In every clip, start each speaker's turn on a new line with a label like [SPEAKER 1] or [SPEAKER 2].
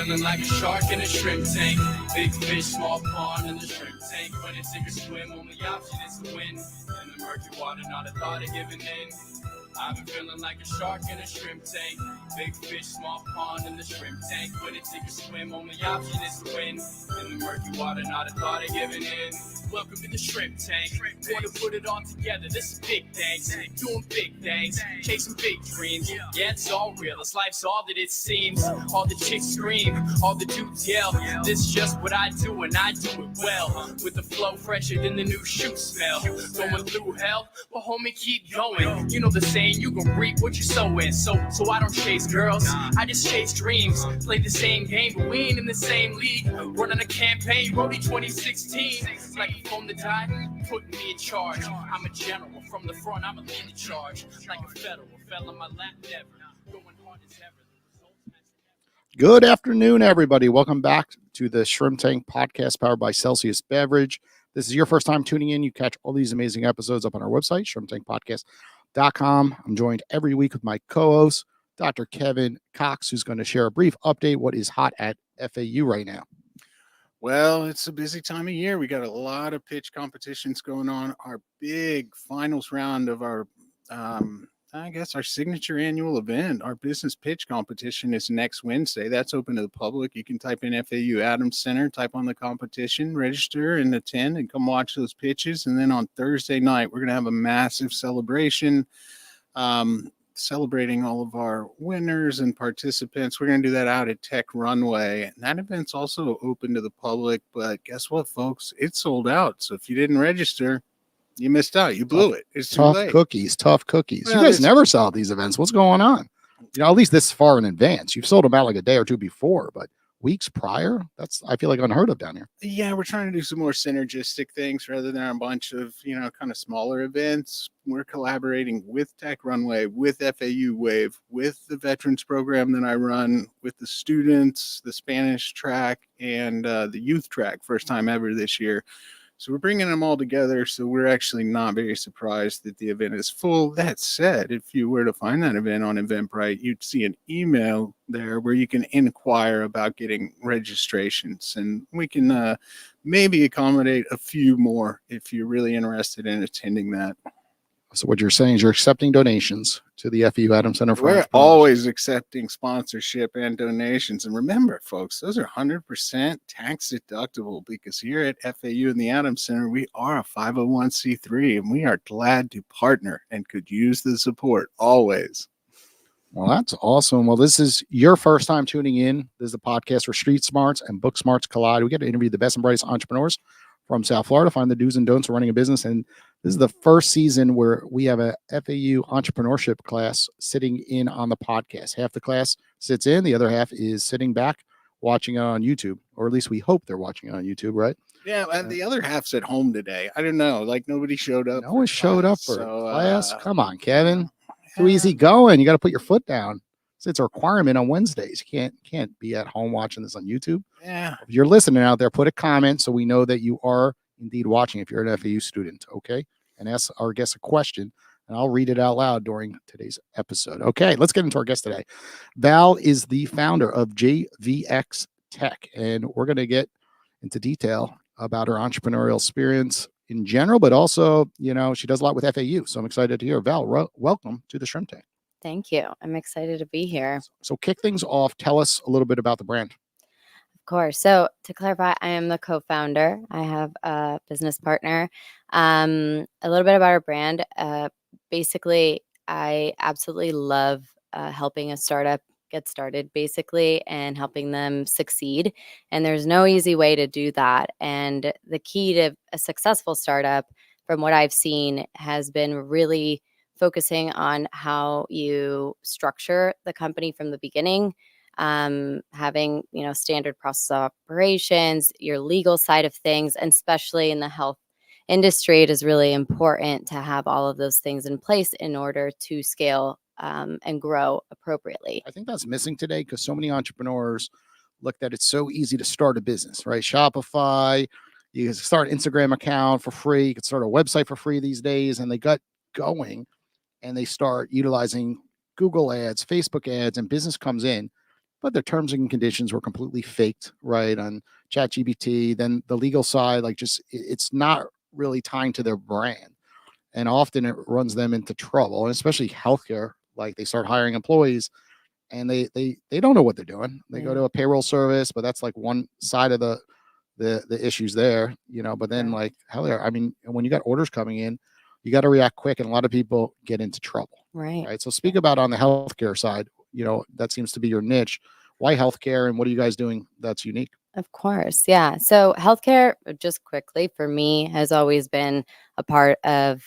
[SPEAKER 1] feeling like a shark in a shrimp tank. Big fish, small pond in the shrimp tank. When it's sink or swim, only option is to win. In the murky water, not a thought of giving in. I've been feeling like a shark in a shrimp tank. Big fish, small pond in the shrimp tank. When it's sink or swim, only option is to win. In the murky water, not a thought of giving in. Welcome to the shrimp tank. Want to put it all together. This is big things. Doing big things. Chasing big dreams. Yeah, it's all real. This life's all that it seems. All the chicks scream. All the dudes yell. This is just what I do, and I do it well. With the flow fresher than the new shoe smell. Going through hell, but homie, keep going. You know the saying, you can reap what you sow in. So I don't chase girls. I just chase dreams. Play the same game, but we ain't in the same league. Running a campaign, Roadie 2016. Like from the die, putting me in charge. I'm a general from the front, I'm a lead in charge. Like a federal, fell on my lap never. Going hard as ever.
[SPEAKER 2] Good afternoon, everybody. Welcome back to the Shrimp Tank podcast powered by Celsius Beverage. This is your first time tuning in. You catch all these amazing episodes up on our website, shrimptankpodcast.com. I'm joined every week with my co-host, Dr. Kevin Cox, who's going to share a brief update what is hot at FAU right now.
[SPEAKER 3] Well, it's a busy time of year. We got a lot of pitch competitions going on. Our big finals round of our, our signature annual event, our business pitch competition is next Wednesday. That's open to the public. You can type in FAU Adams Center, type on the competition, register and attend and come watch those pitches. And then on Thursday night, we're going to have a massive celebration, celebrating all of our winners and participants. We're going to do that out at Tech Runway. And that event's also open to the public, but guess what, folks? It's sold out. So if you didn't register, you missed out. You blew it. It's too late.
[SPEAKER 2] Tough cookies.
[SPEAKER 3] Well,
[SPEAKER 2] you guys never sell these events. What's going on? You know, at least this far in advance. You've sold them out like a day or two before, but weeks prior, that's, I feel like, unheard of down here.
[SPEAKER 3] Yeah, we're trying to do some more synergistic things rather than a bunch of, kind of smaller events. We're collaborating with Tech Runway, with FAU Wave, with the veterans program that I run, with the students, the Spanish track, and the youth track, first time ever this year. So we're bringing them all together. So we're actually not very surprised that the event is full. That said, if you were to find that event on Eventbrite, you'd see an email there where you can inquire about getting registrations. And we can maybe accommodate a few more if you're really interested in attending that.
[SPEAKER 2] So what you're saying is you're accepting donations to the FAU Adams Center for
[SPEAKER 3] We're always accepting sponsorship and donations. And remember, folks, those are 100% tax deductible because here at FAU and the Adams Center, we are a 501c3 and we are glad to partner and could use the support always.
[SPEAKER 2] Well, that's awesome. Well, this is your first time tuning in. This is the podcast where street smarts and book smarts collide. We get to interview the best and brightest entrepreneurs from South Florida, find the do's and don'ts of running a business. And this is the first season where we have a FAU entrepreneurship class sitting in on the podcast. Half the class sits in, the other half is sitting back watching it on YouTube, or at least we hope they're watching it on YouTube, right?
[SPEAKER 3] Yeah, and the other half's at home today. I don't know, like nobody showed up.
[SPEAKER 2] No one showed up for class. Come on, Kevin. Too easy going. You got to put your foot down. It's a requirement on Wednesdays. You can't be at home watching this on YouTube.
[SPEAKER 3] Yeah.
[SPEAKER 2] If you're listening out there, put a comment so we know that you are indeed watching if you're an FAU student, okay? And ask our guest a question, and I'll read it out loud during today's episode. Okay, let's get into our guest today. Val is the founder of JVX Tech, and we're going to get into detail about her entrepreneurial experience in general, but also, she does a lot with FAU, so I'm excited to hear. Val, welcome to the Shrimp Tank.
[SPEAKER 4] Thank you. I'm excited to be here.
[SPEAKER 2] So kick things off. Tell us a little bit about the brand.
[SPEAKER 4] Of course. So to clarify, I am the co-founder. I have a business partner. A little bit about our brand. Basically, I absolutely love helping a startup get started, basically, and helping them succeed. And there's no easy way to do that. And the key to a successful startup, from what I've seen, has been really focusing on how you structure the company from the beginning, having, standard process operations, your legal side of things, and especially in the health industry, it is really important to have all of those things in place in order to scale and grow appropriately.
[SPEAKER 2] I think that's missing today because so many entrepreneurs look that it's so easy to start a business, right? Shopify, you can start an Instagram account for free, you can start a website for free these days, and they got going and they start utilizing Google ads, Facebook ads, and business comes in. but their terms and conditions were completely faked, right, on ChatGPT. Then the legal side, like, just it's not really tying to their brand, and often it runs them into trouble, and especially healthcare. Like, they start hiring employees, and they don't know what they're doing. They go
[SPEAKER 4] Right.
[SPEAKER 2] to a payroll service, but that's like one side of the issues there, But then,
[SPEAKER 4] Right.
[SPEAKER 2] like, hell yeah, I mean, when you got orders coming in, you got to react quick, and a lot of people get into trouble,
[SPEAKER 4] Right.
[SPEAKER 2] right? So speak about on the healthcare side, that seems to be your niche. Why healthcare, and what are you guys doing that's unique?
[SPEAKER 4] Of course. Yeah. So healthcare, just quickly, for me, has always been a part of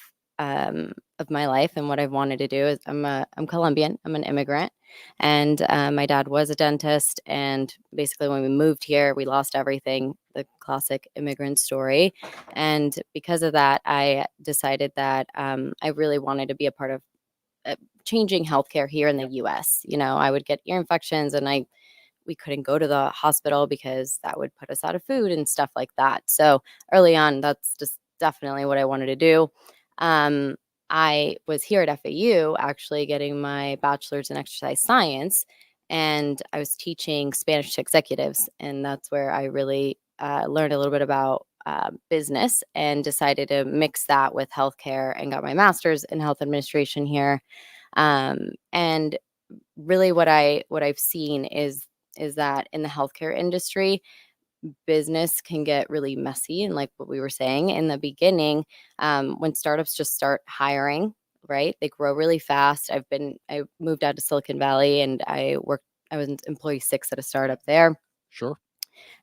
[SPEAKER 4] my life, and what I've wanted to do is I'm Colombian. I'm an immigrant, and my dad was a dentist. And basically, when we moved here, we lost everything. The classic immigrant story. And because of that, I decided that I really wanted to be a part of changing healthcare here in the U.S. I would get ear infections, and we couldn't go to the hospital because that would put us out of food and stuff like that. So early on, that's just definitely what I wanted to do. Um, I was here at FAU actually getting my bachelor's in exercise science, and I was teaching Spanish to executives. And that's where I really learned a little bit about business, and decided to mix that with healthcare, and got my master's in health administration here. And really what I've seen is that in the healthcare industry, business can get really messy. And like what we were saying in the beginning, when startups just start hiring, right? They grow really fast. I moved out to Silicon Valley, and I was employee 6 at a startup there.
[SPEAKER 2] Sure.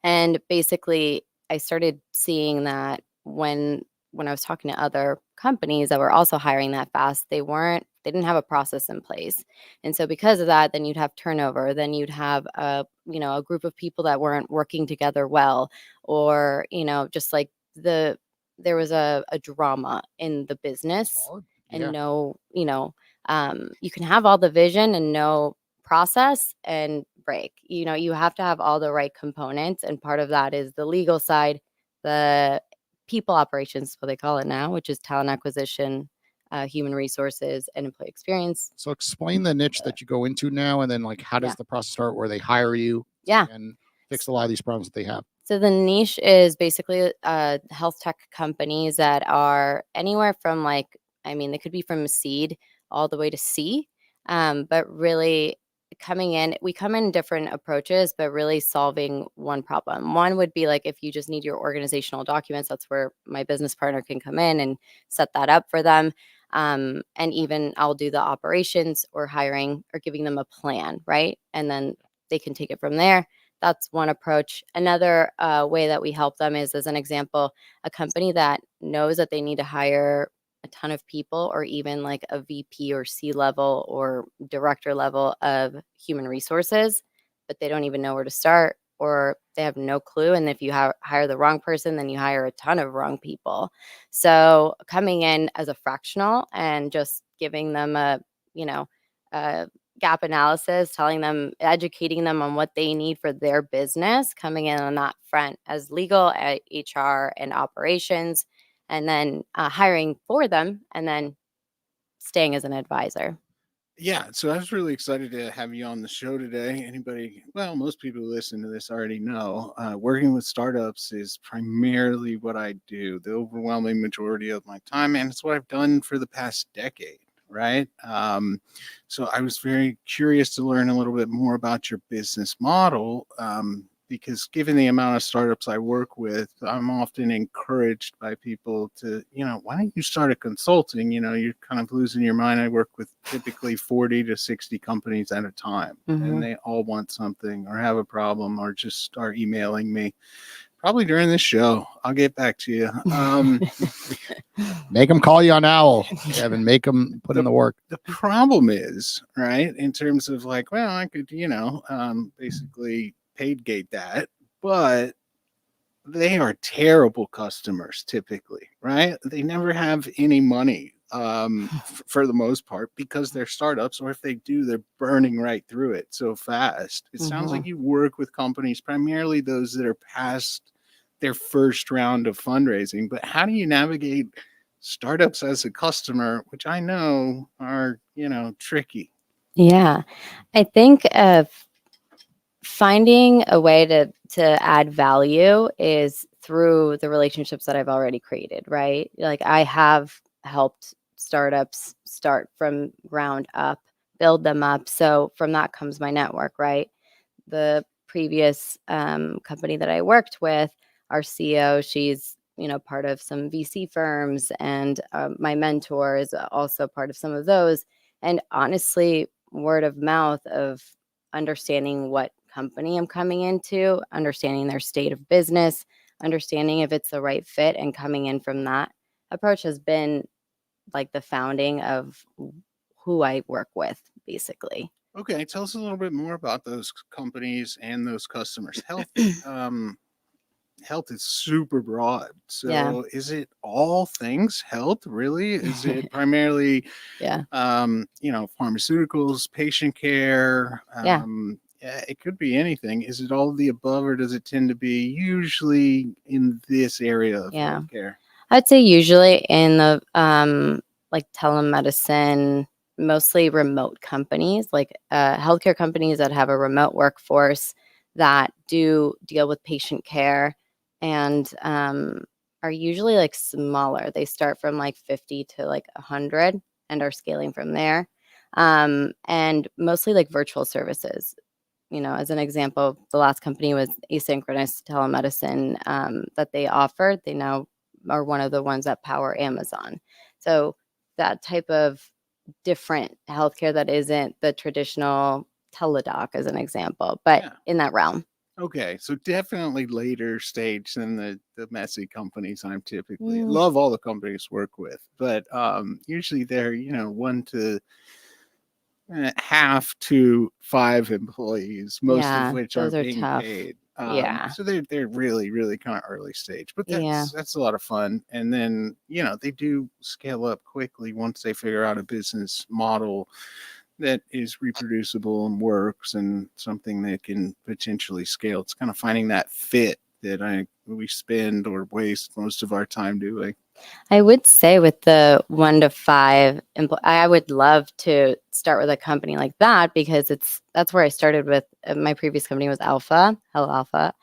[SPEAKER 4] And basically, I started seeing that when I was talking to other companies that were also hiring that fast, they didn't have a process in place. And so because of that, then you'd have turnover, then you'd have a group of people that weren't working together well, or just like there was a drama in the business.
[SPEAKER 2] Hard.
[SPEAKER 4] And
[SPEAKER 2] Yeah.
[SPEAKER 4] no, you can have all the vision and no process and break. You have to have all the right components, and part of that is the legal side, the people operations, what they call it now, which is talent acquisition, human resources, and employee experience.
[SPEAKER 2] So explain the niche that you go into now, and then, like, how does
[SPEAKER 4] Yeah.
[SPEAKER 2] the process start where they hire you
[SPEAKER 4] Yeah.
[SPEAKER 2] and fix a lot of these problems that they have?
[SPEAKER 4] So the niche is basically health tech companies that are anywhere from, like, I mean, they could be from seed all the way to C, but really we come in different approaches, but really solving one problem. One would be like if you just need your organizational documents, that's where my business partner can come in and set that up for them. And even I'll do the operations or hiring or giving them a plan, right? And then they can take it from there. That's one approach. Another way that we help them is, as an example, a company that knows that they need to hire a ton of people, or even like a VP or C level or director level of human resources, but they don't even know where to start, or they have no clue. And if you hire the wrong person, then you hire a ton of wrong people. So coming in as a fractional and just giving them a gap analysis, educating them on what they need for their business, coming in on that front as legal, HR, and operations, and then hiring for them, and then staying as an advisor.
[SPEAKER 3] Yeah, so I was really excited to have you on the show today. Most people who listen to this already know, working with startups is primarily what I do, the overwhelming majority of my time, and it's what I've done for the past decade, right? So I was very curious to learn a little bit more about your business model, because given the amount of startups I work with, I'm often encouraged by people to, why don't you start a consulting? You're kind of losing your mind. I work with typically 40 to 60 companies at a time, and they all want something or have a problem or just start emailing me. Probably during this show. I'll get back to you.
[SPEAKER 2] Make them call you on Owl, Kevin. Make them put in the work.
[SPEAKER 3] The problem is, right, in terms of like, well, I could, basically paid gate that, but they are terrible customers typically, right? They never have any money for the most part, because they're startups, or if they do, they're burning right through it so fast. It sounds like you work with companies, primarily those that are past their first round of fundraising, but how do you navigate startups as a customer, which I know are, tricky?
[SPEAKER 4] Yeah, I think finding a way to add value is through the relationships that I've already created, right? Like I have helped startups start from ground up, build them up. So from that comes my network, right? The previous company that I worked with, our CEO, she's part of some VC firms, and my mentor is also part of some of those. And honestly, word of mouth of understanding what company I'm coming into, understanding their state of business, understanding if it's the right fit, and coming in from that approach has been like the founding of who I work with, basically.
[SPEAKER 3] Okay, tell us a little bit more about those companies and those customers. Health is super broad.
[SPEAKER 4] Yeah.
[SPEAKER 3] So is it all things health really? Is it primarily
[SPEAKER 4] Yeah.
[SPEAKER 3] pharmaceuticals, patient care?
[SPEAKER 4] Yeah.
[SPEAKER 3] Yeah, it could be anything. Is it all of the above, or does it tend to be usually in this area of
[SPEAKER 4] Yeah.
[SPEAKER 3] healthcare?
[SPEAKER 4] I'd say usually in the like telemedicine, mostly remote companies, like healthcare companies that have a remote workforce that do deal with patient care, and are usually like smaller. They start from like 50 to like 100 and are scaling from there. And mostly like virtual services. As an example, the last company was asynchronous telemedicine that they offered. They now are one of the ones that power Amazon. So that type of different healthcare that isn't the traditional teledoc, as an example, but
[SPEAKER 3] Yeah.
[SPEAKER 4] in that realm.
[SPEAKER 3] Okay, so definitely later stage than the messy companies I'm typically
[SPEAKER 4] Mm,
[SPEAKER 3] love all the companies work with, but usually they're 1.5 to 5 employees, most of
[SPEAKER 4] yeah,
[SPEAKER 3] which
[SPEAKER 4] those
[SPEAKER 3] aren't
[SPEAKER 4] are
[SPEAKER 3] being
[SPEAKER 4] tough.
[SPEAKER 3] paid.
[SPEAKER 4] Yeah.
[SPEAKER 3] So they're really really kind of early stage, but
[SPEAKER 4] Yeah.
[SPEAKER 3] that's a lot of fun. And then they do scale up quickly once they figure out a business model that is reproducible and works, and something that can potentially scale. It's kind of finding that fit that we spend or waste most of our time doing.
[SPEAKER 4] I would say with the 1 to 5, I would love to start with a company like that, because that's where I started with. My previous company was Hello Alpha,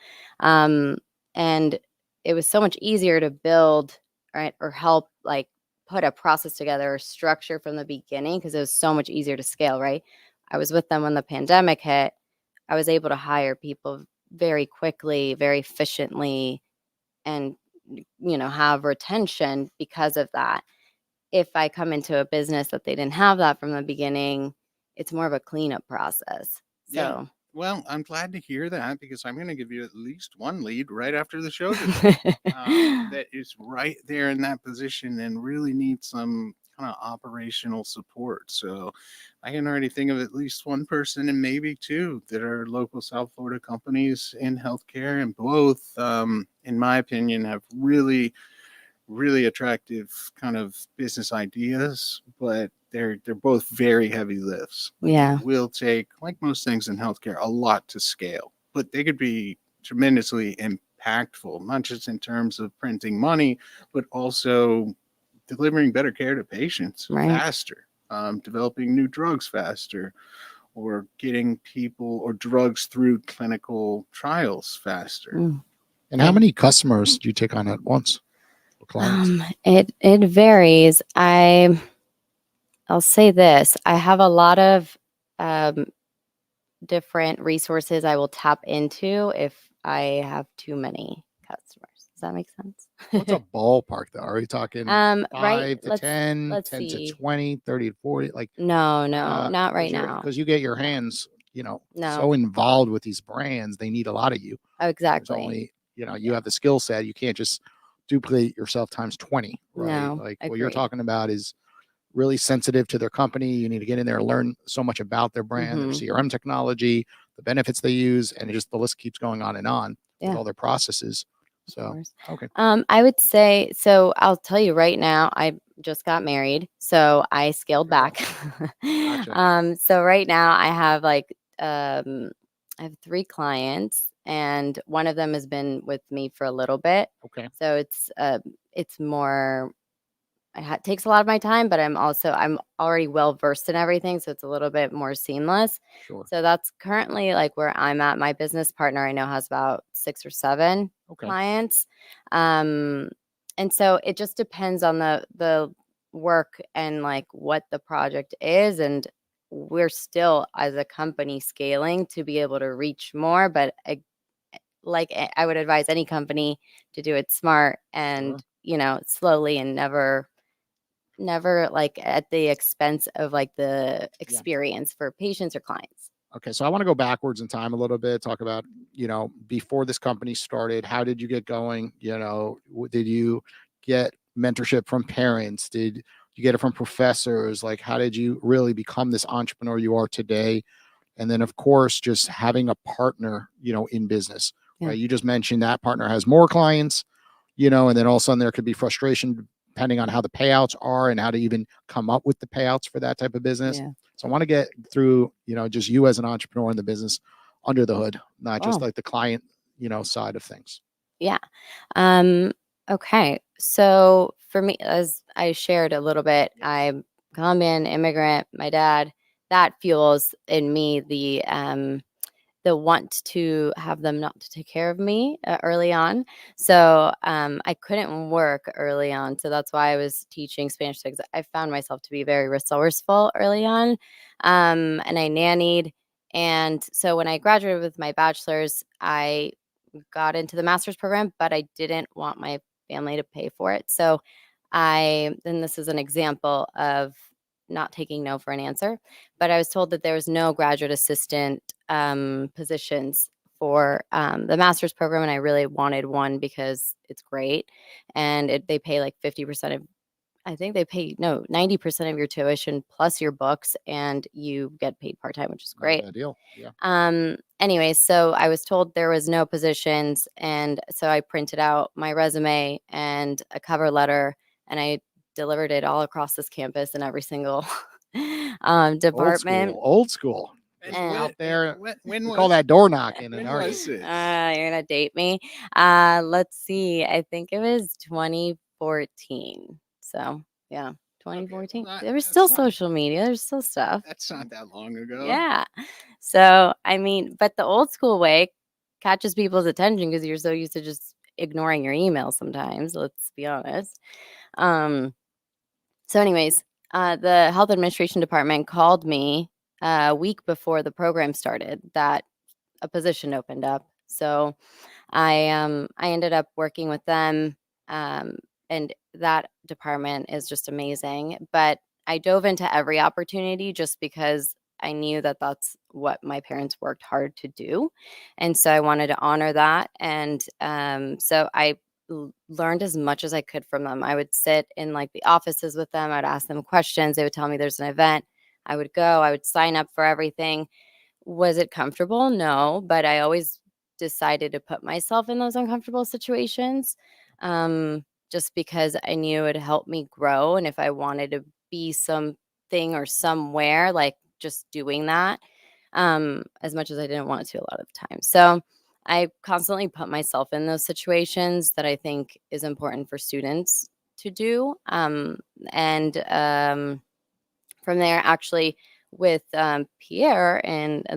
[SPEAKER 4] and it was so much easier to build, right, or help like put a process together or structure from the beginning, because it was so much easier to scale. Right, I was with them when the pandemic hit. I was able to hire people very quickly, very efficiently, and have retention because of that. If I come into a business that they didn't have that from the beginning, it's more of a cleanup process.
[SPEAKER 3] Yeah.
[SPEAKER 4] So
[SPEAKER 3] Well, I'm glad to hear that, because I'm going to give you at least one lead right after the show today that is right there in that position and really needs some kind of operational support. So I can already think of at least one person and maybe two that are local South Florida companies in healthcare, and both, in my opinion, have really really attractive kind of business ideas, but they're both very heavy lifts. Like,
[SPEAKER 4] yeah.
[SPEAKER 3] it will take, like most things in healthcare, a lot to scale, but they could be tremendously impactful, not just in terms of printing money, but also delivering better care to patients
[SPEAKER 4] Right.
[SPEAKER 3] faster, developing new drugs faster, or getting people or drugs through clinical trials faster.
[SPEAKER 4] Mm.
[SPEAKER 2] And how many customers do you take on at once? Or clients?
[SPEAKER 4] It varies. I'll say this. I have a lot of different resources I will tap into if I have too many customers. Does that make sense?
[SPEAKER 2] What's a ballpark though? Are we talking
[SPEAKER 4] Right.
[SPEAKER 2] 5 to
[SPEAKER 4] Let's
[SPEAKER 2] 10,
[SPEAKER 4] let's
[SPEAKER 2] 10 to
[SPEAKER 4] see.
[SPEAKER 2] 20, 30 to 40? Like,
[SPEAKER 4] No, not right now.
[SPEAKER 2] because you get your hands,
[SPEAKER 4] No.
[SPEAKER 2] so involved with these brands, they need a lot of you. There's
[SPEAKER 4] Exactly.
[SPEAKER 2] only, you have the skill set. You can't just duplicate yourself times 20, right?
[SPEAKER 4] No,
[SPEAKER 2] Like what you're
[SPEAKER 4] agreed.
[SPEAKER 2] talking about is really sensitive to their company. You need to get in there and learn so much about their brand, their
[SPEAKER 4] Mhm.
[SPEAKER 2] CRM technology, the benefits they use, and the list keeps going on and on with
[SPEAKER 4] Yeah.
[SPEAKER 2] all their processes.
[SPEAKER 4] Of
[SPEAKER 2] So,
[SPEAKER 4] course.
[SPEAKER 2] okay.
[SPEAKER 4] I would say, so I'll tell you right now, I just got married, so I scaled back.
[SPEAKER 2] Gotcha.
[SPEAKER 4] So right now I have I have 3 clients, and one of them has been with me for a little bit.
[SPEAKER 2] Okay.
[SPEAKER 4] So it's more takes a lot of my time, but I'm already well versed in everything, so it's a little bit more seamless.
[SPEAKER 2] Sure.
[SPEAKER 4] So that's currently like where I'm at. My business partner I know has about 6 or 7
[SPEAKER 2] Okay.
[SPEAKER 4] clients. And so it just depends on the work and like what the project is, and we're still as a company scaling to be able to reach more, but I would advise any company to do it smart and slowly, and never like at the expense of like the experience for patients or clients.
[SPEAKER 2] Okay, so I want to go backwards in time a little bit, talk about, before this company started, how did you get going? Did you get mentorship from parents? Did you get it from professors? Like, how did you really become this entrepreneur you are today? And then, of course, just having a partner, in business, right? You just mentioned that partner has more clients, and then all of a sudden there could be frustration depending on how the payouts are and how to even come up with the payouts for that type of business.
[SPEAKER 4] Yeah.
[SPEAKER 2] So I want to get through, just you as an entrepreneur in the business under the hood, not just like the client, side of things.
[SPEAKER 4] Yeah. Okay. So for me, as I shared a little bit, I'm Colombian immigrant. My dad, that fuels in me the want to have them not to take care of me early on. So I couldn't work early on. So that's why I was teaching Spanish, because I found myself to be very resourceful early on. And I nannied. And so when I graduated with my bachelor's, I got into the master's program, but I didn't want my family to pay for it. So then this is an example of not taking no for an answer, but I was told that there was no graduate assistant positions for the master's program, and I really wanted one because it's great, and they pay like 50% of, I think they pay 90% of your tuition plus your books, and you get paid part-time, which is
[SPEAKER 2] Not a
[SPEAKER 4] great.
[SPEAKER 2] bad deal. Yeah.
[SPEAKER 4] Anyway, so I was told there was no positions, and so I printed out my resume and a cover letter, and I delivered it all across this campus in every single department.
[SPEAKER 2] Old school.
[SPEAKER 3] And
[SPEAKER 2] Out there.
[SPEAKER 3] when
[SPEAKER 2] We
[SPEAKER 3] was
[SPEAKER 2] call that door knocking in
[SPEAKER 3] when
[SPEAKER 2] our
[SPEAKER 3] was this?
[SPEAKER 4] You're gonna date me. Let's see. I think it was 2014. So yeah, 2014.
[SPEAKER 3] well,
[SPEAKER 4] There was
[SPEAKER 3] that's
[SPEAKER 4] still
[SPEAKER 3] not-
[SPEAKER 4] social media. There's still stuff.
[SPEAKER 3] That's not that long ago.
[SPEAKER 4] Yeah. So I mean, but the old school way catches people's attention because you're so used to just ignoring your email sometimes. Let's be honest. So, anyways, the health administration department called me a week before the program started that a position opened up. So I ended up working with them, and that department is just amazing. But I dove into every opportunity just because I knew that that's what my parents worked hard to do, and so I wanted to honor that. And so I learned as much as I could from them. I would sit in like the offices with them. I'd ask them questions. They would tell me there's an event. I would go. I would sign up for everything. Was it comfortable? No, but I always decided to put myself in those uncomfortable situations, just because I knew it would help me grow. And if I wanted to be something or somewhere, like just doing that, as much as I didn't want to a lot of the time. So I constantly put myself in those situations that I think is important for students to do. And from there, actually, with Pierre, and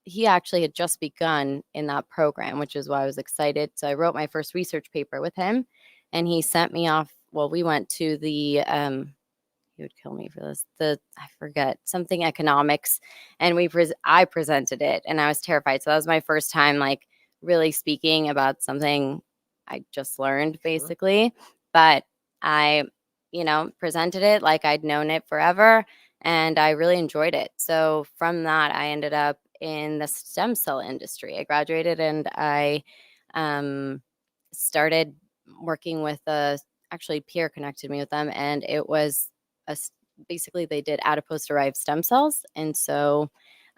[SPEAKER 4] he actually had just begun in that program, which is why I was excited. So I wrote my first research paper with him, and he sent me off. Well, we went to the he would kill me for this. I forget, something economics, and I presented it, and I was terrified. So that was my first time like really speaking about something I just learned, basically. But I, presented it like I'd known it forever, and I really enjoyed it. So from that, I ended up in the stem cell industry. I graduated, and I started working with actually Pierre connected me with them, and it was basically they did adipose derived stem cells. And so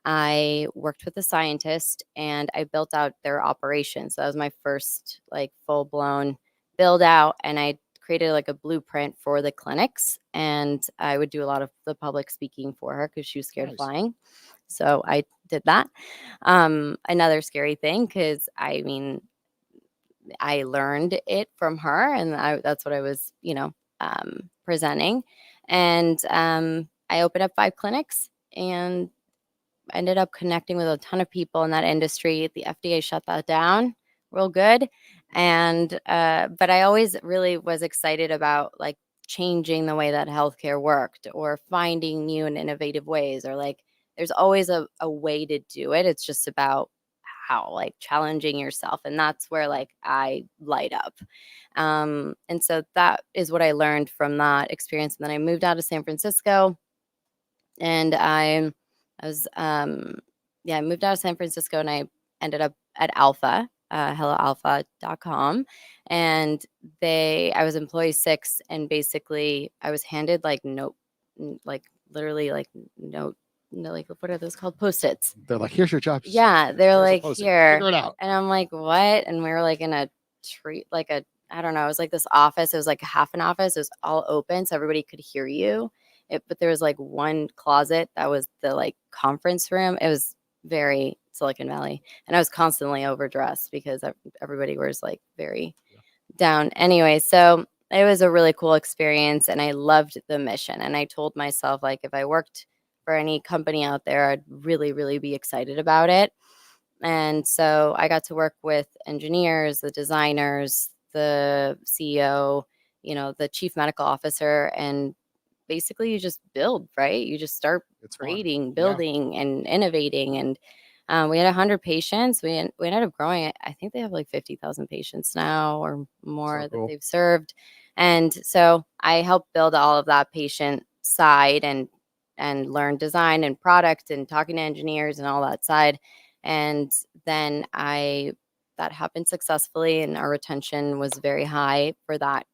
[SPEAKER 4] I worked with a scientist, and I built out their operations. So that was my first like full blown build out, and I created like a blueprint for the clinics, and I would do a lot of the public speaking for her because she was scared of flying. So I did that. Another scary thing, because I mean, I learned it from her, and that's what I was, presenting. And I opened up 5 clinics and ended up connecting with a ton of people in that industry. The FDA shut that down real good. And, but I always really was excited about like changing the way that healthcare worked, or finding new and innovative ways, or like there's always a way to do it. It's just about how, like, challenging yourself. And that's where like I light up. And so that is what I learned from that experience. And then I moved out of San Francisco, and I was, I moved out of San Francisco, and I ended up at Alpha, helloalpha.com. And I was employee 6, and basically I was handed like literally like note, like, what are those called? Post-its.
[SPEAKER 2] They're like, here's your job.
[SPEAKER 4] Yeah. They're
[SPEAKER 2] Here's a
[SPEAKER 4] like,
[SPEAKER 2] Post-it.
[SPEAKER 4] here.
[SPEAKER 2] Figure it out.
[SPEAKER 4] And I'm like, what? And we were like in a treat, like I don't know. It was like this office. It was like half an office. It was all open, so everybody could hear you. But there was like one closet that was the like conference room. It was very Silicon Valley, and I was constantly overdressed because everybody was like very down. Anyway, so it was a really cool experience, and I loved the mission. And I told myself, like, if I worked for any company out there, I'd really, really be excited about it. And so I got to work with engineers, the designers, the CEO, the chief medical officer, and basically you just build, right? You just start creating, building, and innovating. And we had 100 patients. We ended up growing it. I think they have like 50,000 patients now or more that they've served. And so I helped build all of that patient side, and learn design and product and talking to engineers and all that side. And then that happened successfully, and our retention was very high for that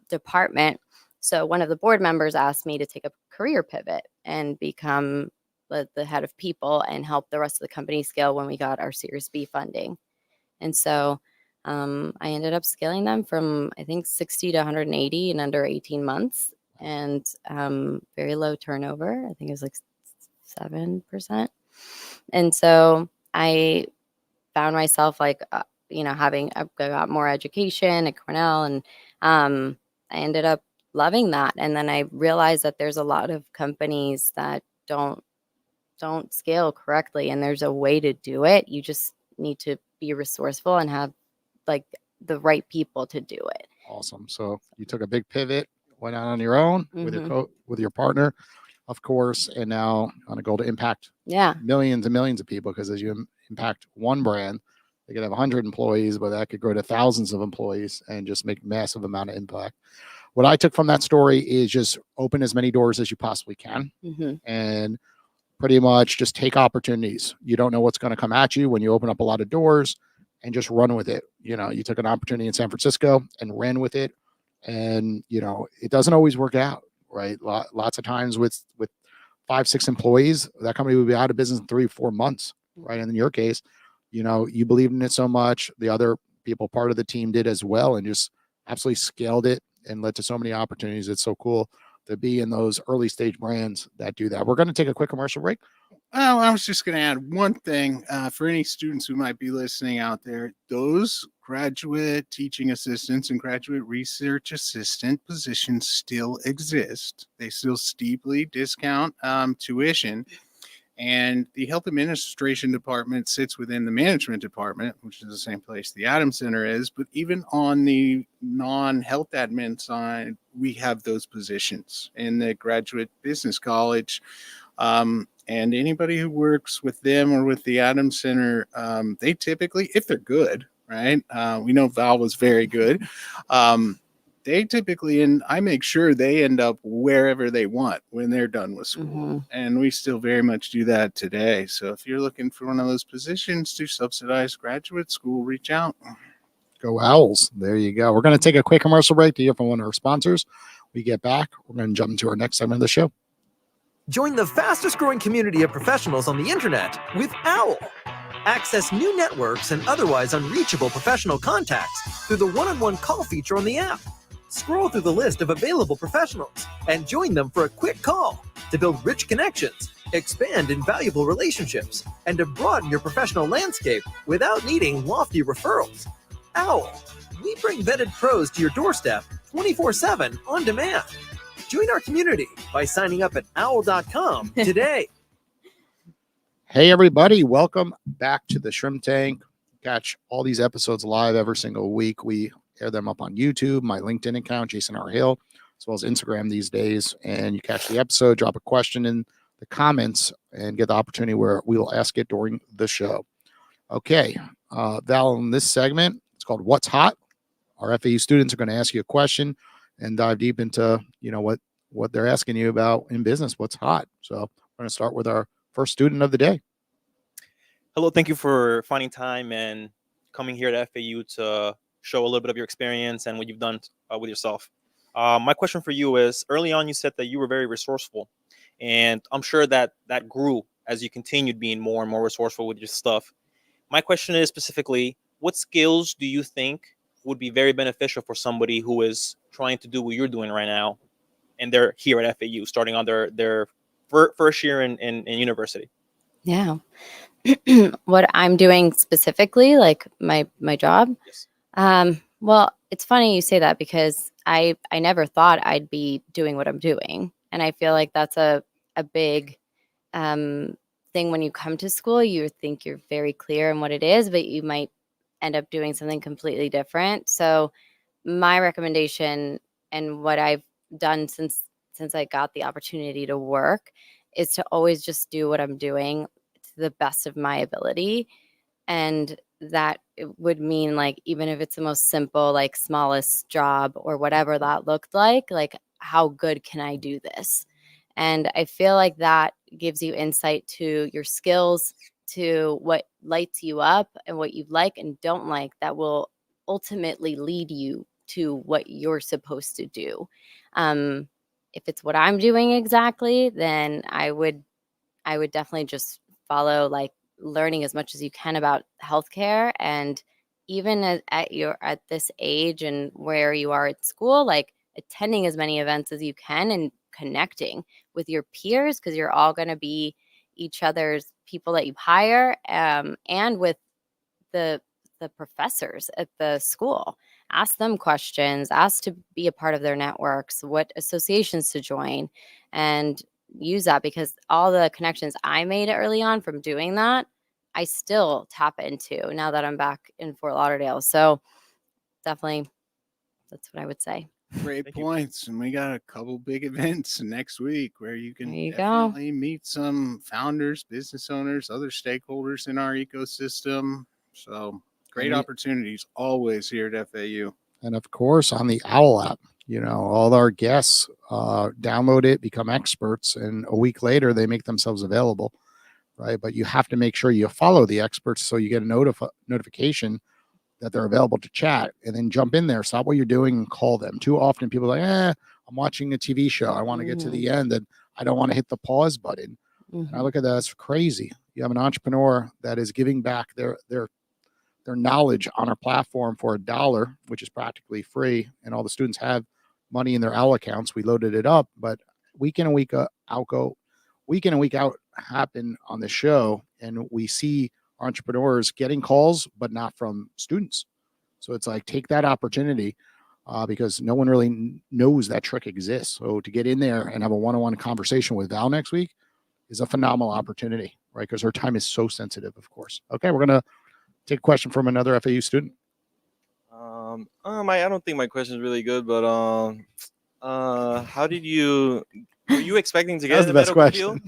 [SPEAKER 4] department. So one of the board members asked me to take a career pivot and become the head of people and help the rest of the company scale when we got our Series B funding. And so I ended up scaling them from, I think, 60 to 180 in under 18 months, and very low turnover. I think it was like 7%. And so I found myself like, I got more education at Cornell, and I ended up loving that. And then I realized that there's a lot of companies that don't scale correctly, and there's a way to do it. You just need to be resourceful and have like the right people to do it.
[SPEAKER 2] Awesome. So you took a big pivot, went out on your own with your partner, of course, and now on a goal to impact millions and millions of people, because as you impact one brand, they could have 100 employees, but that could grow to thousands of employees and just make massive amount of impact. What I took from that story is just open as many doors as you possibly can, and pretty much just take opportunities. You don't know what's going to come at you when you open up a lot of doors, and just run with it. You took an opportunity in San Francisco and ran with it. And, it doesn't always work out, right? Lots of times with 5-6 employees, that company would be out of business in 3-4 months, right? And in your case, you believed in it so much. The other people, part of the team, did as well, and just absolutely scaled it and led to so many opportunities. It's so cool to be in those early stage brands that do that. We're going to take a quick commercial break.
[SPEAKER 3] Well, I was just going to add one thing for any students who might be listening out there. Those graduate teaching assistants and graduate research assistant positions still exist. They still steeply discount tuition. And the health administration department sits within the management department, which is the same place the Adams Center is. But even on the non-health admin side, we have those positions in the graduate business college. And anybody who works with them or with the Adams Center, they typically, if they're good, right? We know Val was very good. They typically, and I make sure they end up wherever they want when they're done with school. And we still very much do that today. So if you're looking for one of those positions to subsidize graduate school, reach out.
[SPEAKER 2] Go Owls. There you go. We're going to take a quick commercial break to hear from one of our sponsors. We get back, we're going to jump into our next segment of the show.
[SPEAKER 5] Join the fastest growing community of professionals on the internet with OWL. Access new networks and otherwise unreachable professional contacts through the one-on-one call feature on the app. Scroll through the list of available professionals and join them for a quick call to build rich connections, expand invaluable relationships, and to broaden your professional landscape without needing lofty referrals. Owl. We bring vetted pros to your doorstep 24/7 on demand. Join our community by signing up at owl.com today.
[SPEAKER 2] Hey, everybody. Welcome back to the Shrimp Tank. Catch all these episodes live every single week. We air them up on YouTube, my LinkedIn account, Jason R. Hill, as well as Instagram these days. And you catch the episode, drop a question in the comments, and get the opportunity where we will ask it during the show. Okay. Val, in this segment, it's called What's Hot. Our FAU students are going to ask you a question and dive deep into, what they're asking you about in business, what's hot. So we're going to start with our first student of the day.
[SPEAKER 6] Hello, thank you for finding time and coming here to FAU to show a little bit of your experience and what you've done with yourself. My question for you is, early on you said that you were very resourceful, and I'm sure that grew as you continued being more and more resourceful with your stuff. My question is specifically, what skills do you think would be very beneficial for somebody who is trying to do what you're doing right now, and they're here at FAU, starting on their first year in university?
[SPEAKER 4] Yeah. What I'm doing specifically, like my job.
[SPEAKER 6] Yes.
[SPEAKER 4] Well, it's funny you say that because I never thought I'd be doing what I'm doing. And I feel like that's a big thing when you come to school. You think you're very clear in what it is, but you might end up doing something completely different. So my recommendation and what I've done since I got the opportunity to work is to always just do what I'm doing to the best of my ability. And that would mean, like, even if it's the most simple, like smallest job or whatever that looked like how good can I do this? And I feel like that gives you insight to your skills, to what lights you up and what you like and don't like, that will ultimately lead you to what you're supposed to do. If it's what I'm doing exactly, then I would definitely just follow, like, learning as much as you can about healthcare. And even at this age and where you are at school, like attending as many events as you can and connecting with your peers, because you're all going to be each other's people that you hire, and with the professors at the school. Ask them questions, ask to be a part of their networks, what associations to join, and use that, because all the connections I made early on from doing that, I still tap into now that I'm back in Fort Lauderdale. So definitely, that's what I would say.
[SPEAKER 3] Great points. And we got a couple big events next week where you can
[SPEAKER 4] There you go.
[SPEAKER 3] definitely meet some founders, business owners, other stakeholders in our ecosystem. So great opportunities always here at FAU.
[SPEAKER 2] And of course, on the Owl app, all our guests download it, become experts, and a week later they make themselves available, right? But you have to make sure you follow the experts so you get a notification that they're available to chat, and then jump in there, stop what you're doing, and call them. Too often people are like, I'm watching a TV show, I want to get to the end, and I don't want to hit the pause button. And I look at that as crazy. You have an entrepreneur that is giving back their knowledge on our platform for $1, which is practically free, and all the students have money in their Owl accounts. We loaded it up, but week in and week out happen on the show, and we see entrepreneurs getting calls, but not from students. So it's like, take that opportunity, because no one really knows that trick exists. So to get in there and have a one-on-one conversation with Val next week is a phenomenal opportunity, right? Because her time is so sensitive, of course. Okay, we're going to take a question from another FAU student.
[SPEAKER 7] I don't think my question is really good, but were you expecting to get into the medical field?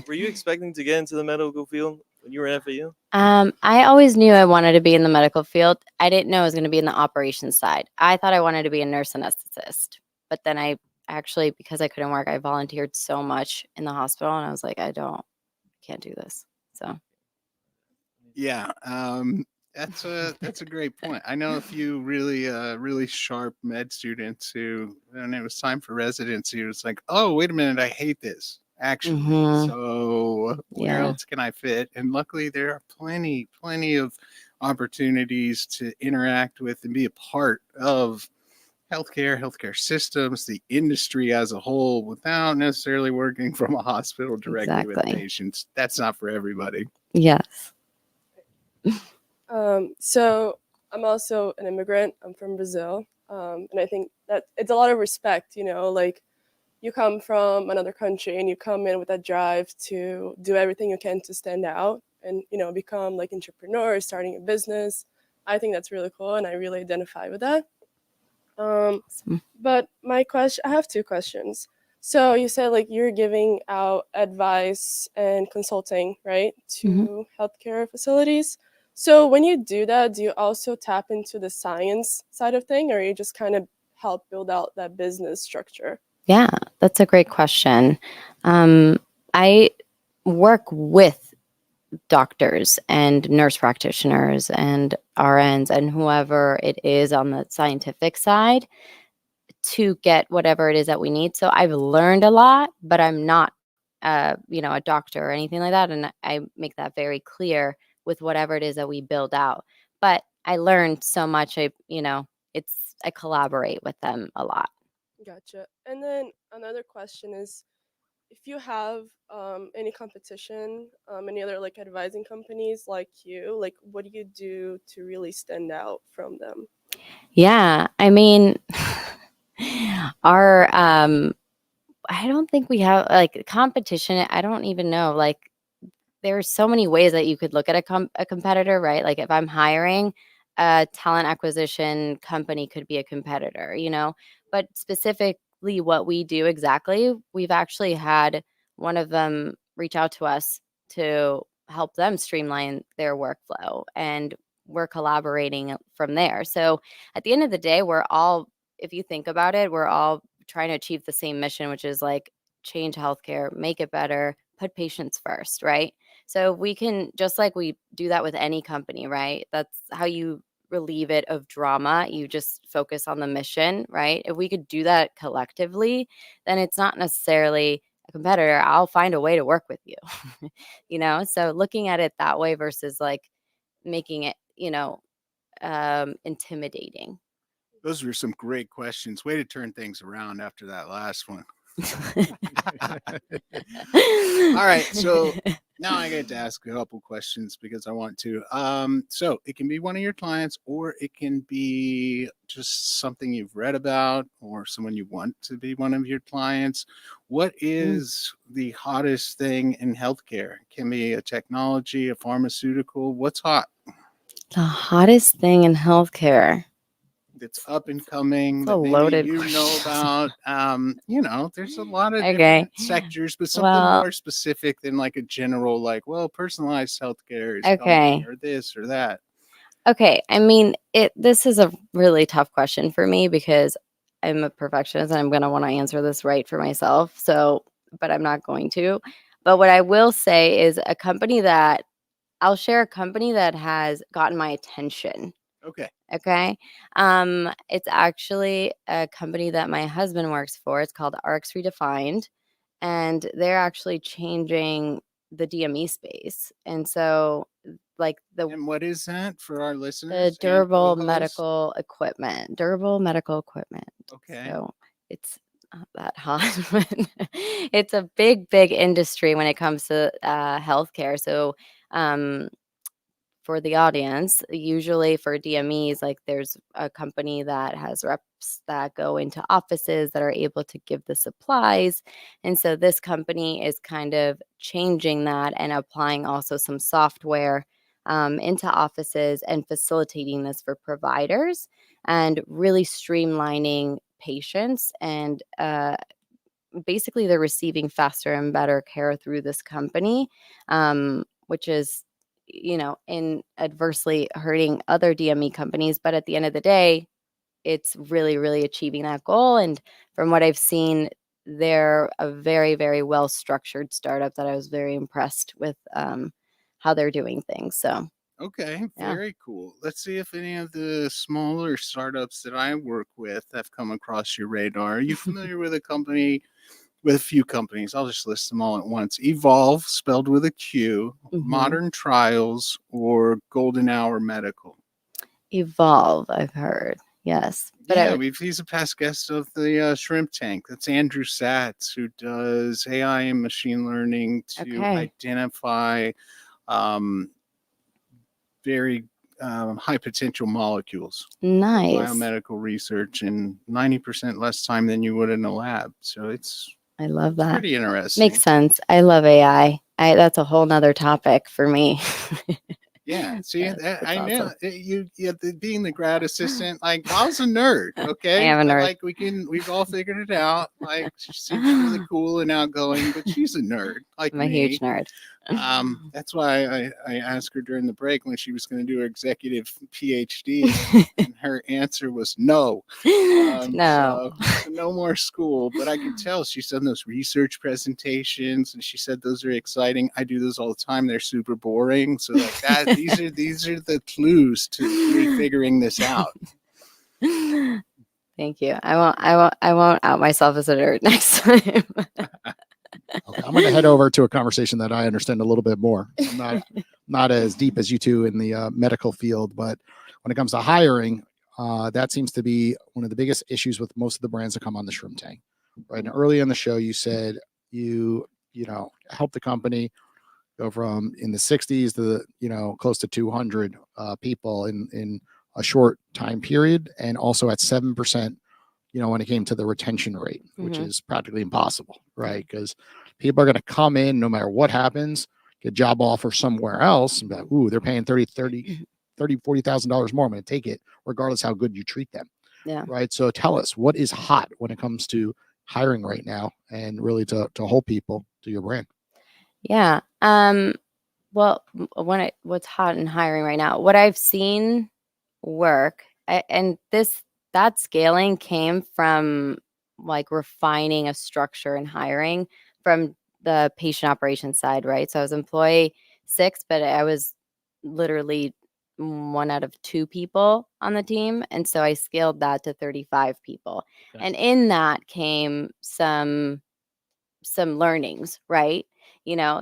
[SPEAKER 7] Were you expecting to get into the medical field when you were in FAU?
[SPEAKER 4] I always knew I wanted to be in the medical field. I didn't know I was going to be in the operations side. I thought I wanted to be a nurse anesthetist, but then I actually, because I couldn't work, I volunteered so much in the hospital, and I was like, can't do this. So
[SPEAKER 3] yeah, that's a great point. I know a few really sharp med students who, when it was time for residency, it was like, oh, wait a minute, I hate this, actually. So where else can I fit? And luckily there are plenty of opportunities to interact with and be a part of healthcare systems, the industry as a whole, without necessarily working from a hospital directly with patients. That's not for everybody.
[SPEAKER 4] Yes.
[SPEAKER 8] I'm also an immigrant. I'm from Brazil. And I think that it's a lot of respect, like you come from another country and you come in with that drive to do everything you can to stand out and, become like entrepreneurs, starting a business. I think that's really cool. And I really identify with that. But I have two questions. So you said like you're giving out advice and consulting, right, to healthcare facilities. So when you do that, do you also tap into the science side of thing, or you just kind of help build out that business structure?
[SPEAKER 4] Yeah, that's a great question. I work with doctors and nurse practitioners and RNs and whoever it is on the scientific side to get whatever it is that we need. So I've learned a lot, but I'm not, a doctor or anything like that. And I make that very clear with whatever it is that we build out. But I learned so much. I collaborate with them a lot.
[SPEAKER 8] Gotcha. And then another question is, if you have any competition, any other like advising companies like you, like what do you do to really stand out from them?
[SPEAKER 4] Yeah, I mean, our I don't think we have like competition. I don't even know. Like, there are so many ways that you could look at a competitor, right? Like, if I'm hiring a talent acquisition company, could be a competitor, But specifically, what we do exactly, we've actually had one of them reach out to us to help them streamline their workflow, and we're collaborating from there. So at the end of the day, if you think about it, we're all trying to achieve the same mission, which is like change healthcare, make it better, put patients first, right? So we can, just like we do that with any company, right? That's how you relieve it of drama. You just focus on the mission, right? If we could do that collectively, then it's not necessarily a competitor. I'll find a way to work with you, So looking at it that way versus like making it, intimidating.
[SPEAKER 3] Those were some great questions. Way to turn things around after that last one. All right, so now I get to ask a couple questions because I want to. So it can be one of your clients, or it can be just something you've read about, or someone you want to be one of your clients. What is the hottest thing in healthcare? It can be a technology, a pharmaceutical. What's hot?
[SPEAKER 4] The hottest thing in healthcare.
[SPEAKER 3] That's up and coming,
[SPEAKER 4] It's a
[SPEAKER 3] that
[SPEAKER 4] loaded
[SPEAKER 3] maybe you know about. There's a lot of
[SPEAKER 4] Okay.
[SPEAKER 3] different sectors, but something
[SPEAKER 4] Well-
[SPEAKER 3] more specific than like a general, like, well, personalized healthcare is
[SPEAKER 4] Okay.
[SPEAKER 3] coming, or this or that.
[SPEAKER 4] Okay, I mean, this is a really tough question for me because I'm a perfectionist and I'm going to want to answer this right for myself. So, but I'm not going to. But what I will say is I'll share a company that has gotten my attention.
[SPEAKER 3] Okay.
[SPEAKER 4] Okay. It's actually a company that my husband works for. It's called RX Redefined, and they're actually changing the DME space. And so, like
[SPEAKER 3] And what is that for our listeners?
[SPEAKER 4] the
[SPEAKER 3] and
[SPEAKER 4] durable
[SPEAKER 3] co-hosts?
[SPEAKER 4] medical equipment.
[SPEAKER 3] Okay.
[SPEAKER 4] So it's not that hot, but it's a big, big industry when it comes to healthcare. So, for the audience, usually for DMEs, like there's a company that has reps that go into offices that are able to give the supplies. And so this company is kind of changing that and applying also some software into offices and facilitating this for providers and really streamlining patients. And basically, they're receiving faster and better care through this company, which is in adversely hurting other DME companies. But at the end of the day, it's really, really achieving that goal. And from what I've seen, they're a very, very well structured startup that I was very impressed with how they're doing things. So,
[SPEAKER 3] Okay,
[SPEAKER 4] Yeah.
[SPEAKER 3] very cool. Let's see if any of the smaller startups that I work with have come across your radar. Are you familiar with a few companies? I'll just list them all at once. Evolve, spelled with a Q, Modern Trials, or Golden Hour Medical.
[SPEAKER 4] Evolve, I've heard. Yes. But
[SPEAKER 3] He's a past guest of the Shrimp Tank. That's Andrew Satz, who does AI and machine learning to
[SPEAKER 4] Okay.
[SPEAKER 3] identify very high potential molecules.
[SPEAKER 4] Nice.
[SPEAKER 3] Biomedical research in 90% less time than you would in a lab. So
[SPEAKER 4] I love that.
[SPEAKER 3] pretty interesting.
[SPEAKER 4] Makes sense. I love AI. That's a whole nother topic for me.
[SPEAKER 3] Yeah, see,
[SPEAKER 4] That's
[SPEAKER 3] I know
[SPEAKER 4] awesome.
[SPEAKER 3] being the grad assistant. Like, I was a nerd. Okay,
[SPEAKER 4] I am a nerd.
[SPEAKER 3] Like, we've all figured it out. Like, she seems really cool and outgoing, but she's a nerd. Like
[SPEAKER 4] I'm a huge nerd.
[SPEAKER 3] That's why I asked her during the break when she was going to do her executive PhD, and her answer was no.
[SPEAKER 4] No.
[SPEAKER 3] So no more school. But I can tell she's done those research presentations, and she said those are exciting. I do those all the time. They're super boring. So like that, these are the clues to me figuring this out.
[SPEAKER 4] Thank you. I won't out myself as a nerd next time.
[SPEAKER 2] Okay, I'm going to head over to a conversation that I understand a little bit more. I'm not as deep as you two in the medical field, but when it comes to hiring, that seems to be one of the biggest issues with most of the brands that come on the Shrimp Tank. Right, and early in the show, you said you helped the company go from in the 60s to close to 200 people in a short time period, and also at 7%. When it came to the retention rate, which is practically impossible, right? Because people are going to come in no matter what happens, get a job offer somewhere else, and be like, ooh, they're paying $40,000 more. I'm going to take it, regardless how good you treat them.
[SPEAKER 4] Yeah.
[SPEAKER 2] Right. So tell us, what is hot when it comes to hiring right now, and really to hold people to your brand?
[SPEAKER 4] Yeah. Well, what's hot in hiring right now? What I've seen work, that scaling came from like refining a structure and hiring from the patient operations side, right? So I was employee 6, but I was literally 1 out of 2 people on the team. And so I scaled that to 35 people. Okay. And in that came some learnings, right?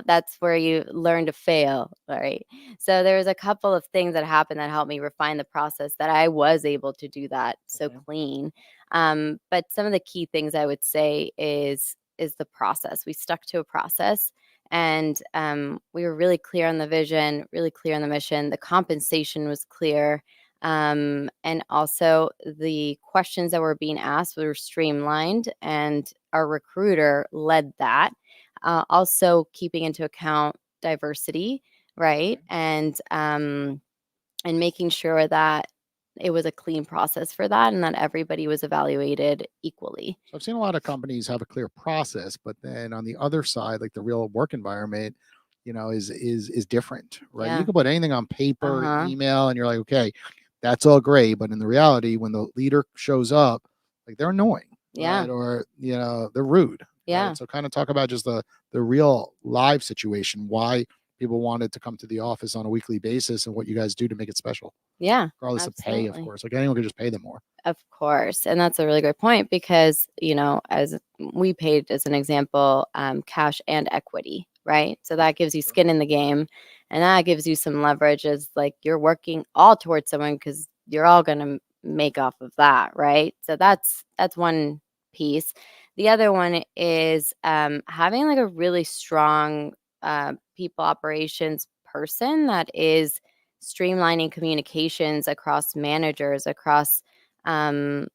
[SPEAKER 4] That's where you learn to fail, right? So there was a couple of things that happened that helped me refine the process that I was able to do that so clean. But some of the key things I would say is the process. We stuck to a process, and we were really clear on the vision, really clear on the mission. The compensation was clear. And also the questions that were being asked were streamlined, and our recruiter led that. Also keeping into account diversity, right? And making sure that it was a clean process for that, and that everybody was evaluated equally.
[SPEAKER 2] So I've seen a lot of companies have a clear process, but then on the other side, like the real work environment, is different, right?
[SPEAKER 4] Yeah.
[SPEAKER 2] You can put anything on paper, email, and you're like, okay, that's all great. But in the reality, when the leader shows up, like, they're annoying, right? Or, they're rude.
[SPEAKER 4] Yeah.
[SPEAKER 2] Right? So kind of talk about just the real live situation, why people wanted to come to the office on a weekly basis, and what you guys do to make it special.
[SPEAKER 4] Yeah.
[SPEAKER 2] Regardless of pay, of course. Like, anyone could just pay them more.
[SPEAKER 4] Of course. And that's a really great point, because, as we paid, as an example, cash and equity, right? So that gives you skin in the game, and that gives you some leverage, as like you're working all towards someone, because you're all going to make off of that, right? So that's one piece. The other one is having like a really strong people operations person that is streamlining communications across managers, across all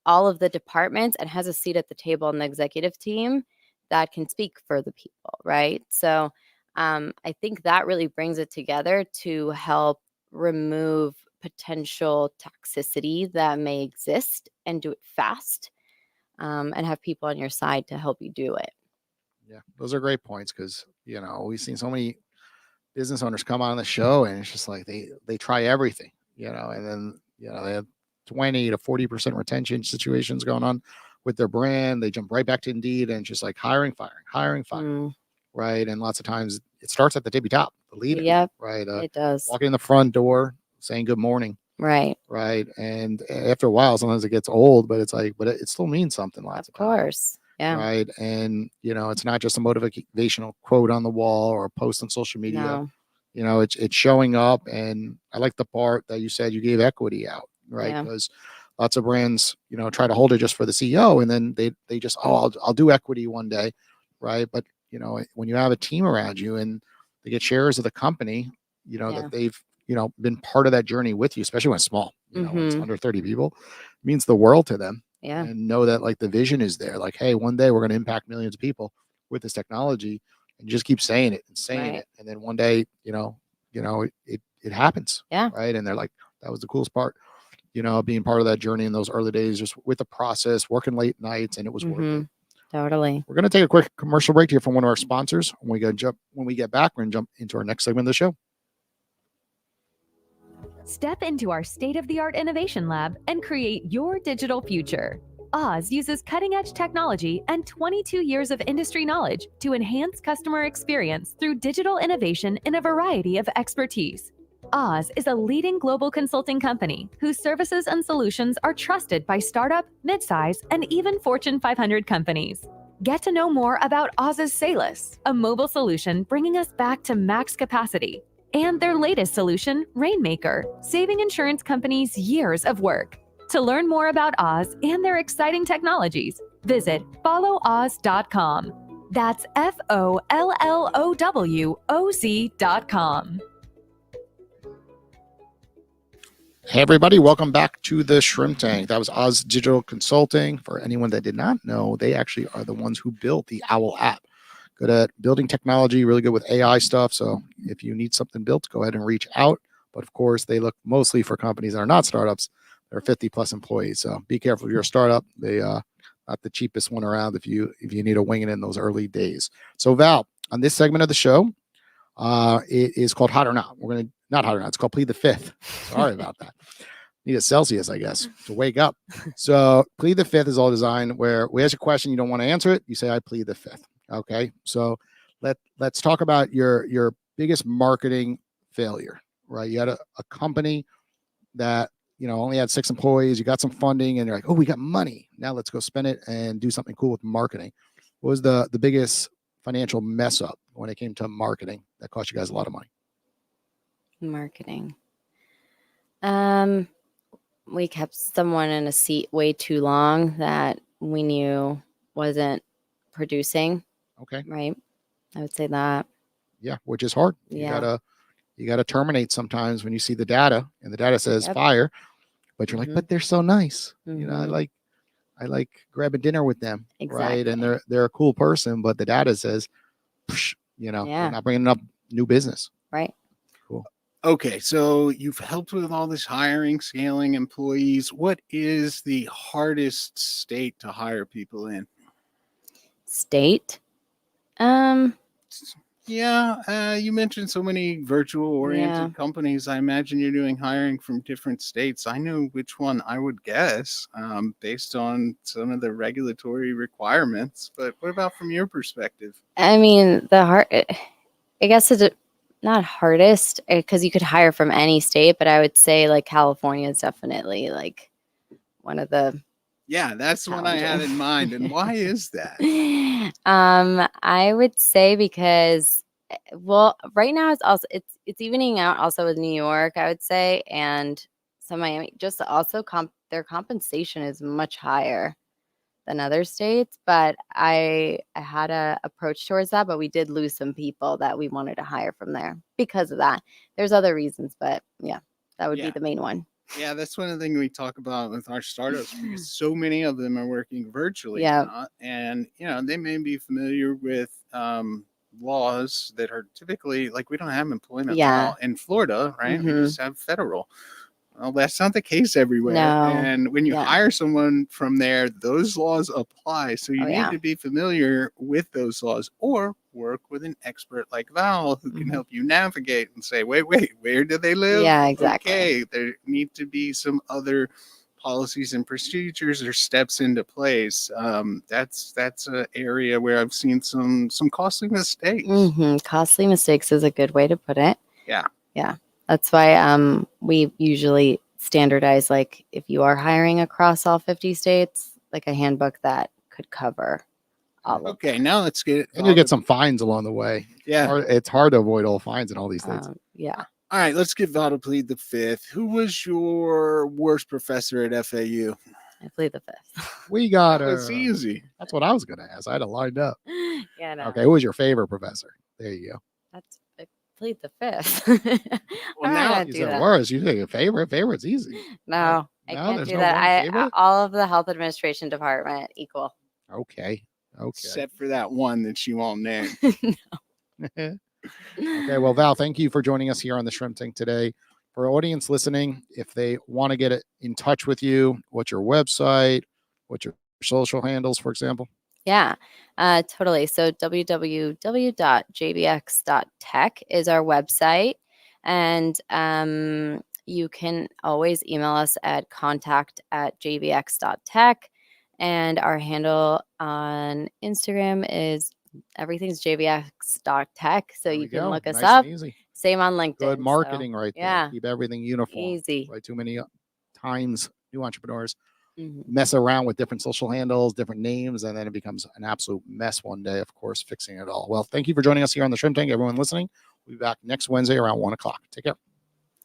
[SPEAKER 4] of the departments, and has a seat at the table in the executive team that can speak for the people, right? So I think that really brings it together to help remove potential toxicity that may exist, and do it fast, and have people on your side to help you do it.
[SPEAKER 2] Yeah, those are great points, because we've seen so many business owners come on the show, and it's just like they try everything, and then they have 20 to 40% retention situations going on with their brand. They jump right back to Indeed, and just like hiring, firing, right? And lots of times it starts at the tippy top, the leader.
[SPEAKER 4] Yep,
[SPEAKER 2] right.
[SPEAKER 4] It does.
[SPEAKER 2] Walking in the front door, saying good morning.
[SPEAKER 4] Right.
[SPEAKER 2] And after a while, sometimes it gets old, but it still means something. Lots of
[SPEAKER 4] course. Yeah.
[SPEAKER 2] Right. And it's not just a motivational quote on the wall or a post on social media.
[SPEAKER 4] No.
[SPEAKER 2] It's showing up. And I like the part that you said you gave equity out, right? Because lots of brands, try to hold it just for the CEO, and then they just, I'll do equity one day, right? But when you have a team around you, and they get shares of the company, that they've been part of that journey with you, especially when it's small, when it's
[SPEAKER 4] Mhm.
[SPEAKER 2] under 30 people, it means the world to them.
[SPEAKER 4] Yeah.
[SPEAKER 2] And know that like the vision is there. Like, hey, one day we're going to impact millions of people with this technology, and just keep saying it and saying
[SPEAKER 4] Right.
[SPEAKER 2] it. And then one day, it happens.
[SPEAKER 4] Yeah.
[SPEAKER 2] Right. And they're like, that was the coolest part, being part of that journey in those early days, just with the process, working late nights, and it was worth it.
[SPEAKER 4] Mhm. Totally.
[SPEAKER 2] We're going to take a quick commercial break here from one of our sponsors. When we get back, we're going to jump into our next segment of the show.
[SPEAKER 9] Step into our state-of-the-art innovation lab and create your digital future. Oz uses cutting-edge technology and 22 years of industry knowledge to enhance customer experience through digital innovation in a variety of expertise. Oz is a leading global consulting company whose services and solutions are trusted by startup, midsize, and even Fortune 500 companies. Get to know more about Oz's Salus, a mobile solution bringing us back to max capacity, and their latest solution, Rainmaker, saving insurance companies years of work. To learn more about Oz and their exciting technologies, visit followoz.com. That's FOLLOWOZ.com.
[SPEAKER 2] Hey, everybody. Welcome back to the Shrimp Tank. That was Oz Digital Consulting. For anyone that did not know, they actually are the ones who built the Owl app. Good at building technology, really good with AI stuff. So if you need something built, go ahead and reach out. But of course, they look mostly for companies that are not startups. They're 50 plus employees. So be careful if you're a startup. They not the cheapest one around if you need to wing it in those early days. So Val, on this segment of the show, it is called Hot or Not. Not Hot or Not. It's called Plead the Fifth. Sorry about that. Need a Celsius, I guess, to wake up. So Plead the Fifth is all designed where we ask a question, you don't want to answer it. You say, I plead the fifth. Okay. So let's talk about your biggest marketing failure, right? You had a company that, only had 6 employees. You got some funding and you're like, oh, we got money. Now let's go spend it and do something cool with marketing. What was the biggest financial mess up when it came to marketing that cost you guys a lot of money?
[SPEAKER 4] Marketing. We kept someone in a seat way too long that we knew wasn't producing.
[SPEAKER 2] Okay.
[SPEAKER 4] Right. I would say that.
[SPEAKER 2] Yeah, which is hard.
[SPEAKER 4] Yeah.
[SPEAKER 2] You gotta terminate sometimes when you see the data and the data says fire, but you're like, but they're so nice. I like grabbing dinner with them.
[SPEAKER 4] Exactly.
[SPEAKER 2] Right. And they're a cool person, but the data says, they're not bringing up new business.
[SPEAKER 4] Right.
[SPEAKER 2] Cool.
[SPEAKER 3] Okay, so you've helped with all this hiring, scaling employees. What is the hardest state to hire people in?
[SPEAKER 4] State?
[SPEAKER 3] You mentioned so many virtual-oriented companies. I imagine you're doing hiring from different states. I know which one I would guess based on some of the regulatory requirements. But what about from your perspective?
[SPEAKER 4] I mean, I guess it's not hardest because you could hire from any state, but I would say like California is definitely like one of the.
[SPEAKER 3] Yeah, that's the one I had in mind. And why is that?
[SPEAKER 4] I would say because, well, right now it's evening out also with New York, I would say, and so Miami. Just also their compensation is much higher than other states, but I had a approach towards that, but we did lose some people that we wanted to hire from there because of that. There's other reasons, but yeah, that would be the main one.
[SPEAKER 3] Yeah, that's one of the things we talk about with our startups because so many of them are working virtually now, and they may be familiar with laws that are typically like we don't have employment law in Florida, right? We just have federal. Well, that's not the case everywhere.
[SPEAKER 4] No.
[SPEAKER 3] And when you hire someone from there, those laws apply. So you need to be familiar with those laws or work with an expert like Val who can help you navigate and say, wait, where do they live?
[SPEAKER 4] Yeah, exactly.
[SPEAKER 3] Okay, there need to be some other policies and procedures or steps into place. That's an area where I've seen some costly mistakes.
[SPEAKER 4] Costly mistakes is a good way to put it.
[SPEAKER 3] Yeah.
[SPEAKER 4] That's why we usually standardize, like if you are hiring across all 50 states, like a handbook that could cover all of them.
[SPEAKER 3] Okay, now let's get it.
[SPEAKER 2] And you get some fines along the way.
[SPEAKER 3] Yeah.
[SPEAKER 2] It's hard to avoid all fines in all these states.
[SPEAKER 3] All right, let's get Val to plead the fifth. Who was your worst professor at FAU?
[SPEAKER 4] I plead the fifth.
[SPEAKER 2] We got her.
[SPEAKER 3] It's easy.
[SPEAKER 2] That's what I was going to ask. I had it lined up.
[SPEAKER 4] Yeah, no.
[SPEAKER 2] Okay, who was your favorite professor? There you go.
[SPEAKER 4] That's plead the fifth.
[SPEAKER 3] Well,
[SPEAKER 4] I'm not
[SPEAKER 3] now
[SPEAKER 4] gonna
[SPEAKER 2] You
[SPEAKER 4] do
[SPEAKER 2] said
[SPEAKER 4] that.
[SPEAKER 2] worst. You think a favorite? Favorite's easy.
[SPEAKER 4] No, I
[SPEAKER 2] No,
[SPEAKER 4] can't
[SPEAKER 2] there's
[SPEAKER 4] do
[SPEAKER 2] no
[SPEAKER 4] that.
[SPEAKER 2] one favorite?
[SPEAKER 4] All of the health administration department equal.
[SPEAKER 2] Okay. Okay.
[SPEAKER 3] except for that one that she won't name.
[SPEAKER 2] Okay. Well, Val, thank you for joining us here on the Shrimp Tank today. For our audience listening, if they want to get in touch with you, what's your website? What's your social handles, for example?
[SPEAKER 4] Yeah, totally. So www.jvx.tech is our website. And you can always email us at contact@jvx.tech. And our handle on Instagram is everything's jvx.tech. So
[SPEAKER 2] There
[SPEAKER 4] you
[SPEAKER 2] we
[SPEAKER 4] can
[SPEAKER 2] go.
[SPEAKER 4] look us
[SPEAKER 2] Nice
[SPEAKER 4] up.
[SPEAKER 2] and easy.
[SPEAKER 4] Same on LinkedIn.
[SPEAKER 2] Good
[SPEAKER 4] so,
[SPEAKER 2] marketing right there.
[SPEAKER 4] yeah,
[SPEAKER 2] Keep everything uniform.
[SPEAKER 4] easy.
[SPEAKER 2] Right? Too many times new entrepreneurs
[SPEAKER 4] Mhm.
[SPEAKER 2] mess around with different social handles, different names, and then it becomes an absolute mess one day, of course, fixing it all. Well, thank you for joining us here on the Shrimp Tank. Everyone listening, we'll be back next Wednesday around 1 o'clock. Take care.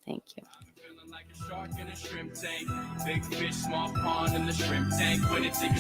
[SPEAKER 4] Thank you.
[SPEAKER 1] Feeling like a shark in a shrimp tank. Big fish, small pond in the shrimp tank. When it takes